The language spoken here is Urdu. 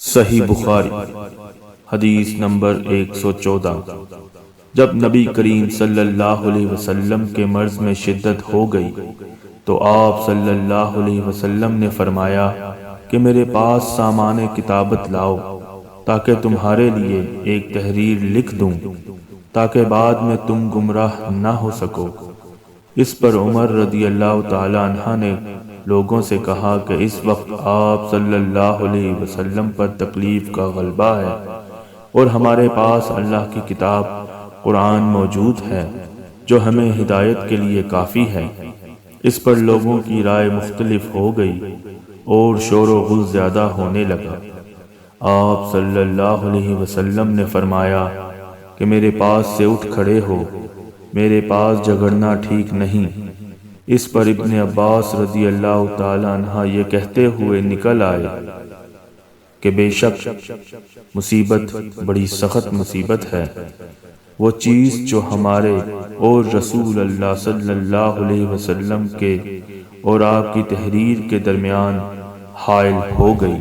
صحیح بخاری حدیث نمبر 114۔ جب نبی کریم صلی اللہ علیہ وسلم کے مرض میں شدت ہو گئی تو آپ صلی اللہ علیہ وسلم نے فرمایا کہ میرے پاس سامان کتابت لاؤ تاکہ تمہارے لیے ایک تحریر لکھ دوں تاکہ بعد میں تم گمراہ نہ ہو سکو۔ اس پر عمر رضی اللہ تعالی عنہ نے لوگوں سے کہا کہ اس وقت آپ صلی اللہ علیہ وسلم پر تکلیف کا غلبہ ہے اور ہمارے پاس اللہ کی کتاب قرآن موجود ہے جو ہمیں ہدایت کے لیے کافی ہے۔ اس پر لوگوں کی رائے مختلف ہو گئی اور شور و غل زیادہ ہونے لگا۔ آپ صلی اللہ علیہ وسلم نے فرمایا کہ میرے پاس سے اٹھ کھڑے ہو، میرے پاس جھگڑنا ٹھیک نہیں۔ اس پر ابن عباس رضی اللہ تعالی عنہ یہ کہتے ہوئے نکل آئے کہ بے شک مصیبت بڑی سخت مصیبت ہے، وہ چیز جو ہمارے اور رسول اللہ صلی اللہ علیہ وسلم کے اور آپ کی تحریر کے درمیان حائل ہو گئی۔